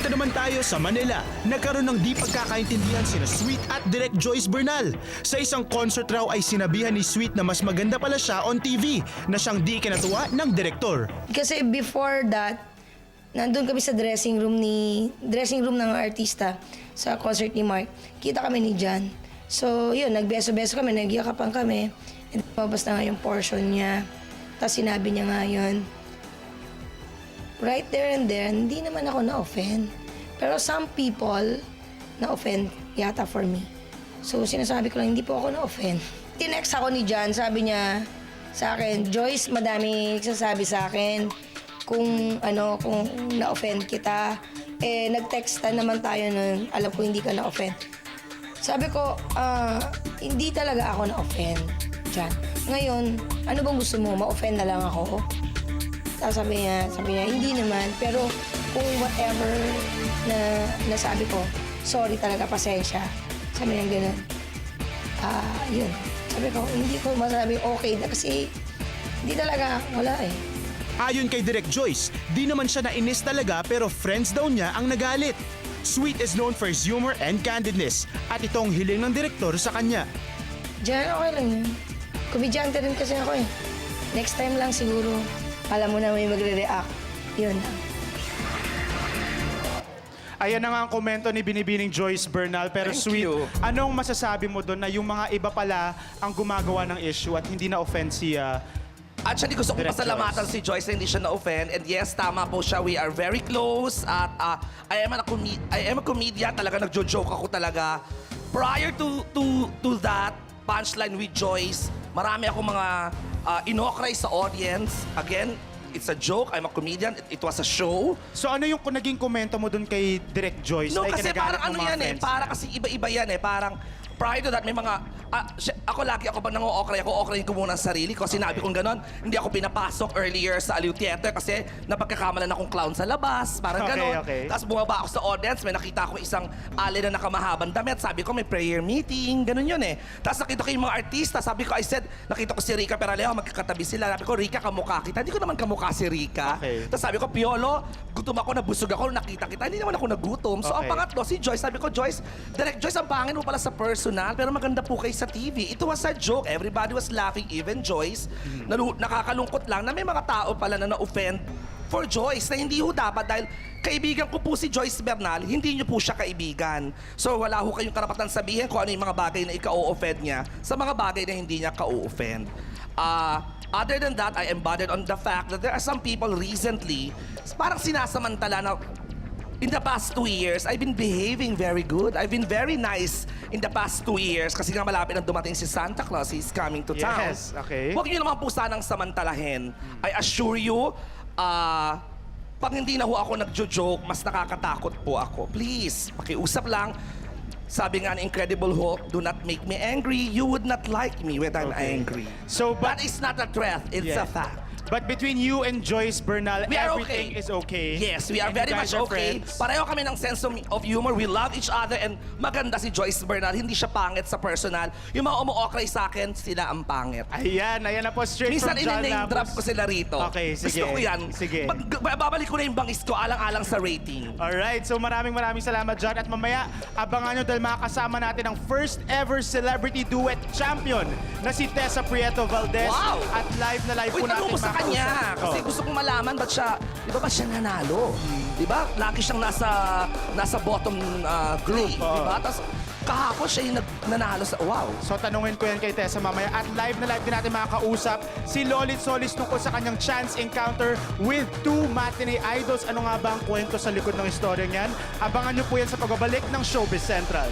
Punta naman tayo sa Manila. Nagkaroon ng di pagkakaintindihan sina Sweet at Direk Joyce Bernal. Sa isang concert raw ay sinabihan ni Sweet na mas maganda pala siya on TV na siyang di kinatuwa ng direktor. Kasi before that, nandun kami sa dressing room ng artista sa concert ni Mark. Kita kami ni Jan. So yun, nagbeso-beso kami, nagyakapan kami. And mabas na nga yung portion niya. Tapos sinabi niya nga yun. Right there and then, hindi naman ako na-offend. Pero some people na-offend yata for me. So sinasabi ko lang, hindi po ako na-offend. Tinext ako ni Jan, sabi niya sa akin, Joyce, madami nagsasabi sa akin kung na-offend kita. Eh, nag-textan naman tayo nun, alam ko hindi ka na-offend. Sabi ko, hindi talaga ako na-offend, Jan. Ngayon, ano bang gusto mo? Ma-offend na lang ako? Tapos sabi niya, hindi naman. Pero kung whatever na nasabi ko, sorry talaga, pasensya. Sabi niya gano'n. Yun. Sabi ko, hindi ko masabi okay na kasi hindi talaga, wala eh. Ayon kay Direk Joyce, di naman siya nainis talaga pero friends daw niya ang nagalit. Sweet is known for his humor and candidness at itong hiling ng direktor sa kanya. Diyan, okay lang yun. Komedyante rin kasi ako eh. Next time lang siguro, alam mo na may magre-react. Yun lang. Ayan na nga ang komento ni Binibining Joyce Bernal. Pero Thank Sweet, you. anong masasabi mo doon na yung mga iba pala ang gumagawa ng issue at hindi na-offend si Actually, gusto kong Direct pasalamatan si Joyce na hindi siya na-offend. And yes, tama po siya. We are very close. At I am a comedian. Talaga nagjo-joke ako talaga. Prior to that punchline with Joyce, marami akong mga inokray sa audience. Again, it's a joke. I'm a comedian. It was a show. So ano yung naging komento mo doon kay Direk Joyce? No, na kasi ikinagalit parang ng ano mga yan eh. fans? Para kasi iba-iba yan eh. Parang prior to that, may mga... ako pag nango-okray ako, okrayin ko muna ang sarili ko. Sinabi kong ganon, hindi ako pinapasok earlier sa Aliw Theater kasi napagkakamalan akong clown sa labas. Parang Okay, ganon. okay. Tapos bumaba ako sa audience, may nakita akong isang ali na nakamahabang damit. Sabi ko, may prayer meeting. Ganon yun eh. Tapos nakita ko yung mga artista. Sabi ko, nakita ko si Rica Peralejo, magkakatabi sila. Sabi ko, Rica, kamukha kita. Hindi ko naman kamukha si Rica. Okay. Tapos sabi ko, Piolo, gutom ako, nabusog ako, nakita kita. Hindi naman ako nagutom. So ang Okay. pangatlo, si Joyce. Sabi ko, Joyce, Direct Joyce, ang pangin mo pala sa personal, pero maganda po kayo sa TV. It was a joke. Everybody was laughing, even Joyce. Nakakalungkot lang na may mga tao pala na na-offend for Joyce na hindi ho dapat dahil kaibigan ko po si Joyce Bernal, hindi niyo po siya kaibigan. So wala ho kayong karapatan sabihin kung ano yung mga bagay na ika-o-offend niya sa mga bagay na hindi niya ka-o-offend. Other than that, I am bothered on the fact that there are some people recently, parang sinasamantala na in the past 2 years, I've been behaving very good. I've been very nice in the past 2 years kasi nga malapit na dumating si Santa Claus. He's coming to town. Yes, okay. Huwag niyo naman po sanang samantalahin. I assure you, pag hindi na ho ako nagjo-joke, mas nakakatakot po ako. Please, pakiusap lang. Sabi nga ng Incredible Hulk, do not make me angry. You would not like me when I'm Okay. angry. So, That is not a threat. It's Yeah. a fact. But between you and Joyce Bernal, We are everything okay. is okay. Yes, we are And you very guys much are okay. friends. Pareho kami ng sense of humor. We love each other and maganda si Joyce Bernal. Hindi siya pangit sa personal. Yung mga umu-okray sa akin, sila ang pangit. Ayan na po straight Minsan from John ine-name drop Lapus. ko sila rito. Okay, sige. Gusto ko yan. Sige. Babalik ko na yung bangis ko alang-alang sa rating. Alright, so maraming salamat John. At mamaya, abangan nyo dahil makakasama natin ang first ever celebrity duet champion na si Tessa Prieto Valdez. Wow! At live na live Uy, po natin tanong ko sa kanya. makausap. Kasi gusto kong malaman ba't siya, di ba siya nanalo? Di ba? Lagi siyang nasa bottom group. Di ba? Tapos kahapon siya yung nanalo sa, wow. So tanungin ko yan kay Tessa mamaya. At live na live din natin makakausap si Lolit Solis tungkol sa kanyang chance encounter with 2 matinee idols. Ano nga ba ang kwento sa likod ng istorya niyan? Abangan nyo po yan sa pagbabalik ng Showbiz Central.